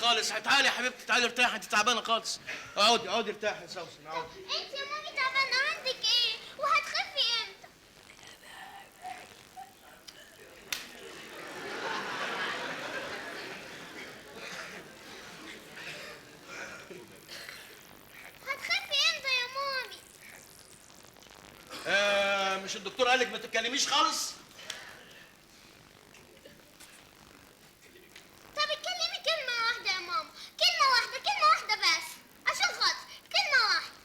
خالص. تعالي يا حبيبتي، تعالي ارتاحي، انت تعبانه خالص. اقعدي اقعدي ارتاحي يا سوسن، اقعدي. انت يا مامي تعبانه، عندك ايه؟ وهتخفي امتى؟ هتخفي امتى يا مامي؟ مش الدكتور قالك ما تتكلميش خالص؟ طب اتكلمي كلمه واحده يا ماما، كلمه واحده، كلمه واحده بس، عشان خاطر كلمه واحده.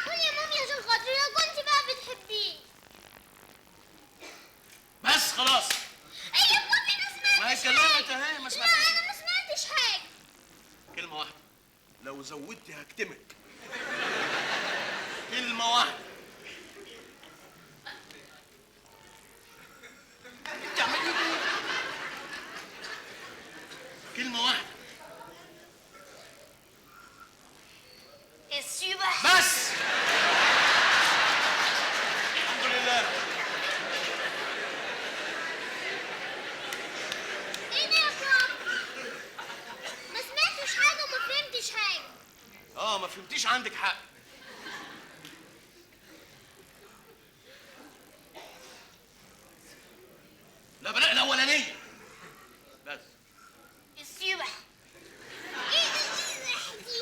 قولي يا مامي عشان خاطري لو كنت بقى بتحبيه. بس خلاص. ايه يا مامي ما سمعتش ما هي حاجه. كلمت اهي، ما لا سمعتش. انا ما سمعتش حاجه. كلمه واحده، لو زودتي هكتمك. كلمه واحده. بتعملي ايه؟ كلمه واحده السبح. بس. الحمد لله. ايه ده يا بابا؟ ما سمعتش حاجه وما فهمتش حاجه. ما فهمتيش، عندك حق. لا بلاء الاولانيه بس. السبح. ايه السبح دي؟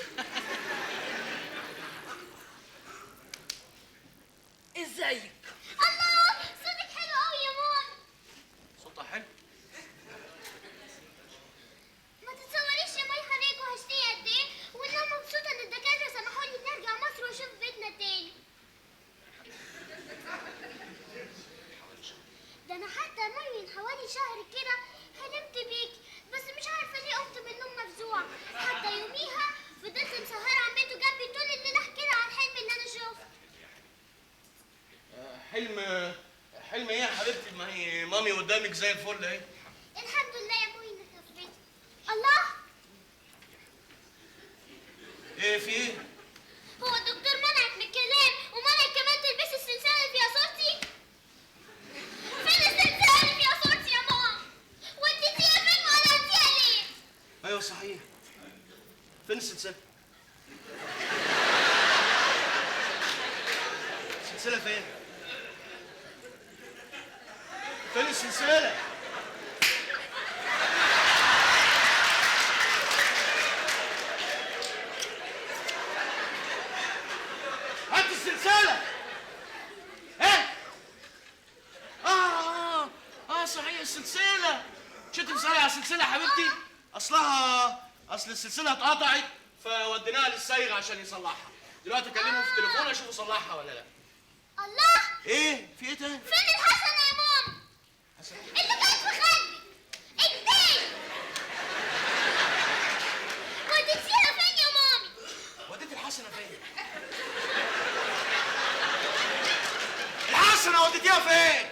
ازيك؟ الله، صوتك حلو قوي يا ماما. صوتها حلو. ما تتصوريش يا ماي حضرتك وحشتني قد ايه، وان انا مبسوطه ان الدكاتره سمحوا لي اني ارجع مصر واشوف بيتنا تاني. ده انا حتى يا ماي من حوالي شهر كده حلمت بيك، بس مش عارفه ليه قمت من النوم مفزوعه. حتى يوميها فضلت مسهره عن بيته جنبي طول الليل احكي لها عن الحلم اللي انا شفته. حلم ايه يا حبيبتي؟ ما هي مامي قدامك زي الفل اهي. الحمد لله يا ماي انك خفيت. الله، ايه في ايه؟ هو الدكتور منعك من الكلام ومنعك كمان تلبسي السلسله اللي فيها صورتي؟ فين السلسله اللي فيها صورتي يا ماما؟ وديتيها فين وقلعتيها ليه؟ ايوه صحيح، فين السلسله؟ السلسله فين؟ فين السلسله؟ هات السلسله. ايه؟ صحيح السلسله. مش انت بتسالي على السلسله يا حبيبتي؟ اصل السلسله اتقطعت فوديناها للصايغ عشان يصلحها. دلوقتي اكلمه في التليفون اشوف يصلحها ولا لا. الله، ايه في ايه تاني؟ فين الحسنه يا ماما؟ اللي كانت في خدي التاني، وديتيها فين يا مامي؟ وديت الحسنه فين؟ الحسنه وديتيها فين؟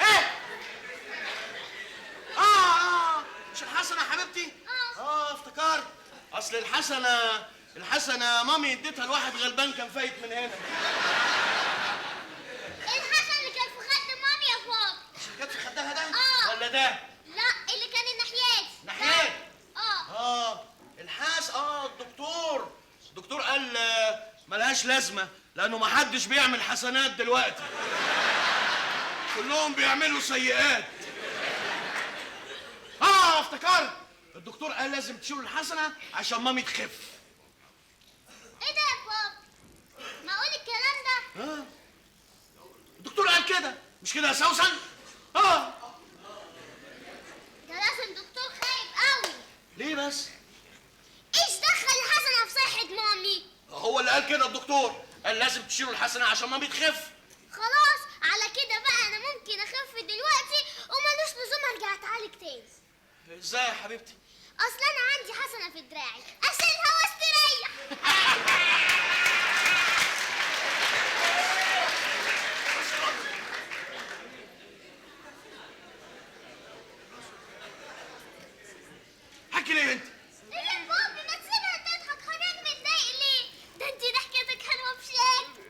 ايه؟ مش الحسنه يا حبيبتي؟ افتكرت. اصل الحسنه مامي اديتها لواحد غلبان كان فايت من هنا. الحسنه اللي كانت في خد مامي يا بابا. مش اللي كانت في خدها ده؟ ولا ده؟ لا، اللي كان الناحيات. ناحيات؟ الدكتور قال ملهاش لازمه لانه ما حدش بيعمل حسنات دلوقتي، كلهم بيعملوا سيئات. افتكرت، الدكتور قال لازم تشيلوا الحسنه عشان مامي تخف. ايه ده يا بابا؟ معقول الكلام ده؟ الدكتور قال كده، مش كده يا سوسن؟ ده لازم دكتور خايف قوي. ليه بس؟ ايش دخل الحسنه في صحه مامي؟ هو اللي قال كده، الدكتور قال لازم تشيلوا الحسنه عشان مامي تخف. خلاص على كده بقى انا ممكن اخف دلوقتي ومالوش لزوم ارجع اتعالج تاني. ازاي يا حبيبتي؟ اصل انا عندي حسنه في دراعي اشيلها واستريح. حكي ليه انت؟ ايه يا بابي ما تسيبها تضحك، حضرتك متضايق ليه؟ ده انت ضحكتك حلوه بشكل.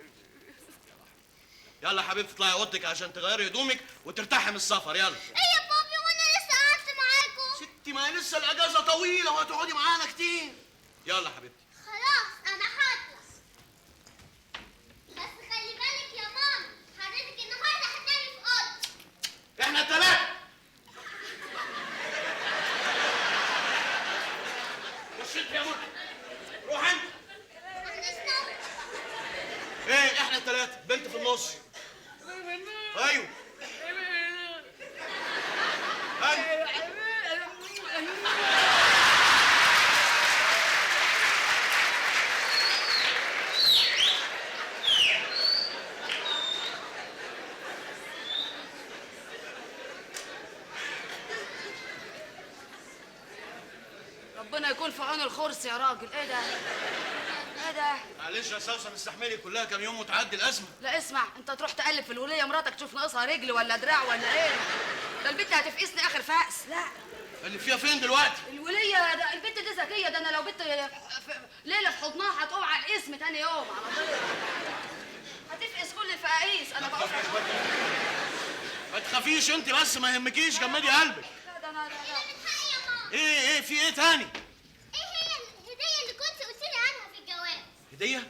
حبيبتي اطلعي اوضتك عشان تغيري هدومك وترتاحي من السفر. يلا. ايه يا بابي وانا لسه قعدت معاكم؟ ستي ما لسه الاجازه طويله وهتقعدي معانا كتير. يلا حبيبتي. خلاص انا هطلع، بس خلي بالك يا ماما حضرتك النهارده هتنامي في اوضتي. احنا الثلاثه. خش انت يا منى. روح انت. هنستنى. ايه احنا الثلاثه، بنت في النص. ايوه ايوه. ربنا يكون في عون الخرس يا راجل. ايه ده؟ ايه ده؟ معلش يا سوسن استحملي، كلها كام يوم وتعدي الازمه. لا اسمع، انت تروح تقلب في الوليه مراتك تشوف ناقصها رجل ولا دراع ولا ايه؟ ده البت هتفقسني اخر فقس. لا اللي فيها فين دلوقتي؟ الوليه ده البت دي ذكيه، ده انا لو بت ليله في حضنها هتقوم على الاسم تاني يوم على طول. هتفقس كل الفقاقيس. انا بقول ما تخافيش انت بس، ما يهمكيش، جمدي قلبك. لا ده انا لا. الحقي يا ماما. ايه في ايه تاني؟ ايه هي الهديه اللي كنت قلت لي عنها في الجواب؟ هديه؟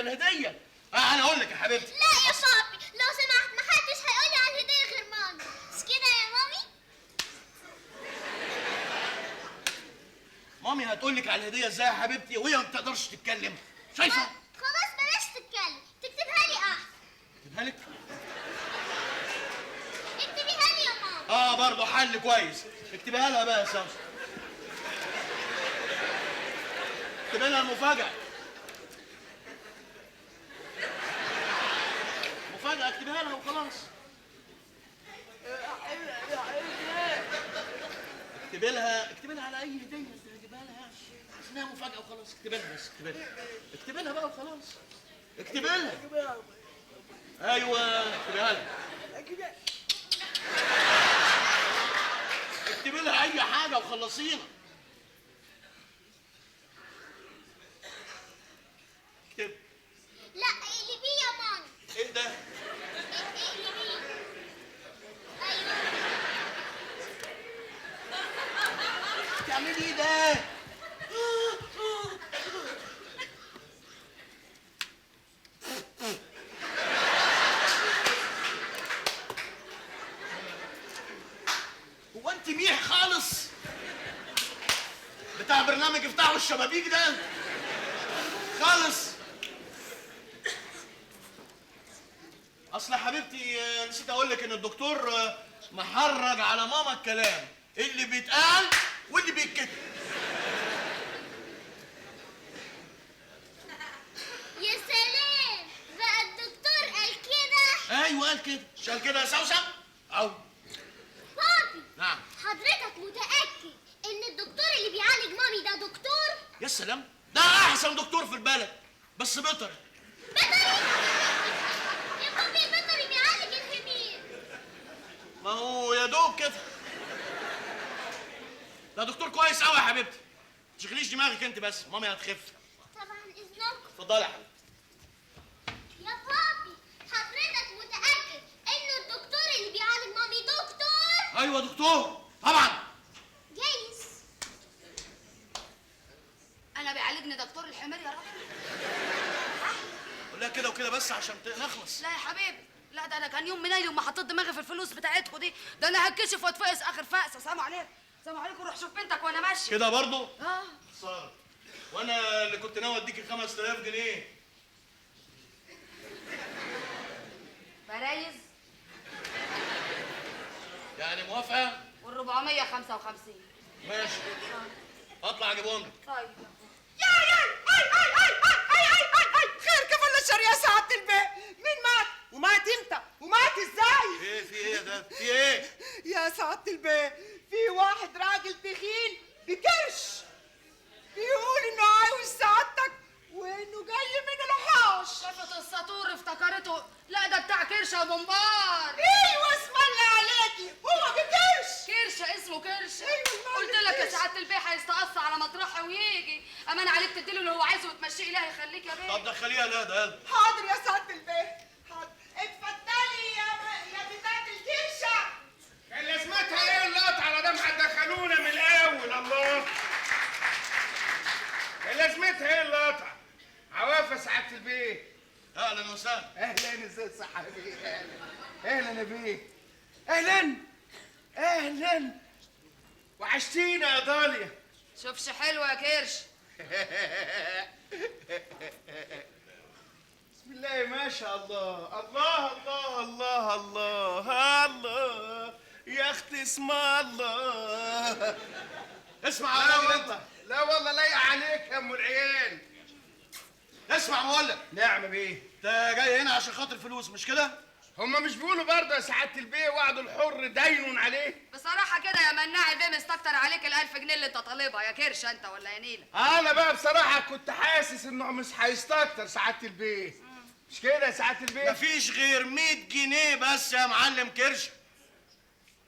الهديه. انا اقول لك يا حبيبتي. لا يا بابي لو سمحت محدش هيقول لي على الهديه غير مامي، مش كده يا مامي؟ مامي هتقول لك على الهديه ازاي يا حبيبتي وهي ما بتقدرش تتكلم؟ شايفه؟ خلاص بلاش تتكلم، تكتبها لي احسن. اكتبها لك. اكتبيها لي يا ماما. برضه حل كويس. اكتبها لها بقى يا سوسن. اكتبي لها المفاجاه. مفاجاه اكتبها لها وخلاص. اكتبي لها على اي هديه تجيبها لها اسمها مفاجاه وخلاص. اكتبي لها بس، اكتبي لها بقى وخلاص. اكتبي لها. ايوه اكتبيها لها. اكتبي لها اي حاجه وخلصينا. اكتب. لا اقلبيه يا ماما. ايه ده؟ اقلبيه. ايوه. بتعملي ايه ده؟ هو انت ميح خالص بتاع برنامج افتحوا الشبابيك ده خالص. اصل يا حبيبتي نسيت اقول لك ان الدكتور محرج على ماما الكلام اللي بيتقال واللي بيتكتب. يا سلام بقى الدكتور قال كده. ايوه قال كده. مش قال كده يا سوسن؟ او بابي نعم. حضرتك متأكد ان الدكتور اللي بيعالج مامي ده دكتور؟ يا سلام، ده احسن دكتور في البلد، بس بيطري. بيطري؟ يا بابي البيطري بيعالج الحمير. ما هو يا دوب كده. ده دكتور كويس قوي يا حبيبتي. ما تشغليش دماغك انت بس، مامي هتخف. طبعا اذنكم. اتفضلي يا حبيبتي. يا بابي حضرتك متأكد ان الدكتور اللي بيعالج مامي دكتور؟ ايوه دكتور طبعا. جايز. انا بيعالجني دكتور الحمير يا راجل؟ قول لها كده وكده بس عشان نخلص. لا يا حبيبي، لا ده انا كان يوم منيلي وما حطيت دماغي في الفلوس بتاعتكم دي، ده انا هتكشف واتفقس اخر فقسه. سلام عليكم. سلام عليكم. روح شوف بنتك وانا ماشي كده برضه؟ اه. صار. وانا اللي كنت ناوي اديكي 5000 جنيه. برايز يعني موافقه؟ وال455. ماشي. اطلع اجيبهم لك. طيب خير كيف الشر يا سعادة البيه؟ مين مات؟ ومات امتى؟ ومات ازاي؟ ايه في ايه ده؟ في ايه؟ يا سعادة البيه في واحد راجل تخين بكرش بيقول انه عاوز سعادتك وانه جاي من الحوش. شافت السطور افتكرته. لا ده بتاع كرشه وبمبار. ايوه اسم الله عليكي هو بكرش. كرشه اسمه اسمه كرش. أيوة، قلت لك يا سعاده البيه هيستقص على مطرحه ويجي. امان عليك تديله اللي هو عايزه وتمشيه. اله يخليك يا بيه. طب دخليها لا ده يلا. حاضر يا سعاده البيه، حاضر. اتفضلي يا بتاعه الكرشه. كان لازمتها ايه اللقطه على ده هتدخلونا من الاول؟ الله، كان لازمتها ايه اللقطه؟ عوافه سعاده البيه. اهلا وسهلا. اهلا، ازاي الصحه يا بيه؟ اهلا يا بيه. اهلا اهلا، وحشتينا يا ضاليا. شوفش حلوه يا كرش. بسم الله ما شاء الله، الله الله الله الله الله، يا اختي اسم الله. اسمع لا يا راجل والله، انت. لا والله لايق عليك يا ام العيال. اسمع بقول لك، نعم يا بيه. انت جاي هنا عشان خاطر فلوس مش كده؟ هما مش بيقولوا برضه يا سعاده البيه وعد الحر دين عليه؟ بصراحه كده يا مناع البيه مستكتر عليك ال1000 جنيه اللي انت طالبها يا كرش انت ولا يا نيله. انا بقى بصراحه كنت حاسس انه مش هيستكتر سعاده البيه، مش كده يا سعاده البيه؟ مفيش غير 100 جنيه بس يا معلم كرش.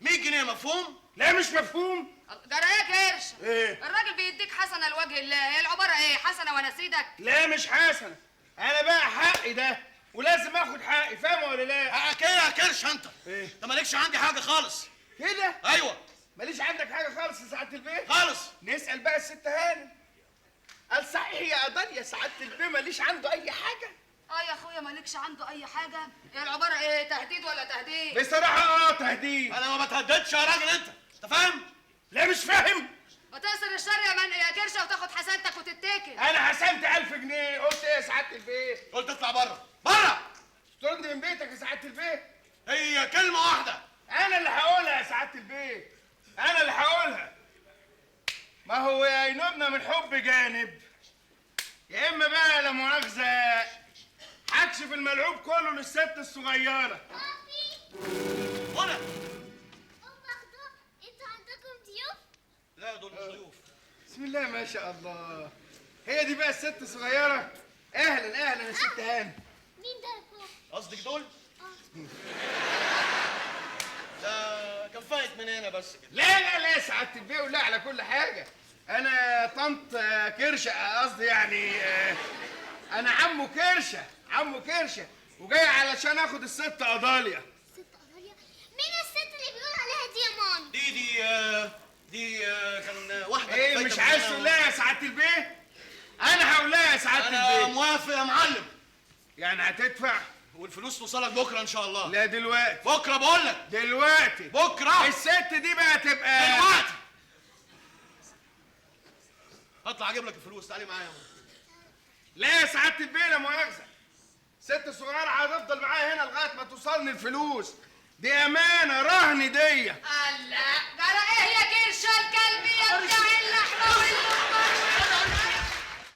100 جنيه مفهوم؟ لا مش مفهوم. جرى ايه يا كرش؟ ايه؟ الراجل بيديك حسنه لوجه الله. هي العباره ايه؟ حسنه وانا سيدك؟ لا مش حسنه، انا بقى حقي ده ولازم اخد حقي، فاهمه ولا لا؟ حقك ايه يا كرش انت؟ ايه؟ انت مالكش عندي حاجه خالص. كده؟ ايوه ماليش عندك حاجه خالص يا سعاده البيه؟ خالص. نسال بقى الست هانم. قال صحيح يا قدر يا سعاده البيه ماليش عنده اي حاجه؟ اه يا اخويا مالكش عنده اي حاجه. هي العباره ايه؟ تهديد ولا تهديد؟ بصراحه تهديد. انا ما بتهددش يا راجل انت فاهم؟ لا مش فاهم. وتأثر الشر يا كرشه وتاخد حسنتك وتتكل. انا حسنت 1000 جنيه، قلت ايه يا سعاده البيه؟ قلت اطلع بره بره. تطردني من بيتك يا سعاده البيه؟ هي كلمه واحده. انا اللي هقولها يا سعاده البيه، انا اللي هقولها. ما هو يا ينوبنا من حب جانب، يا اما بقى لا مؤاخذه هكشف الملعوب كله للست الصغيره. بابي، هنا. مخدوم، انتوا عندكم ضيوف؟ لا دول مش ضيوف. بسم الله ما شاء الله، هي دي بقى الست الصغيره. اهلا اهلا يا ست هانم. مين ده يا بابا؟ قصدك دول؟ ده كان فايت من هنا بس كده. لا لا لا يا سعاده البيه، ولا على كل حاجه. انا طنط كرشه، قصدي يعني انا عمو كرشه وجاي علشان اخد الست قضاليا. ست قضايا؟ مين الست اللي بيقول عليها دي يا مامي؟ دي كان واحده ايه فايتة مش من عايز هنا تقول لها يا سعاده البيه؟ انا هقول لها يا سعاده انا البيه. موافق يا معلم. يعني هتدفع؟ والفلوس توصلك بكره ان شاء الله. لا دلوقتي. بكره بقول لك. دلوقتي بكره. الست دي بقى تبقى دلوقتي. اطلع اجيب لك الفلوس. تعالي معايا يا ماما. لا يا سعاده البيه لا مؤاخذه، ست صغيره هتفضل معايا هنا لغايه ما توصلني الفلوس. دي امانه رهن دي. الله، جرى ايه يا كرشه الكلب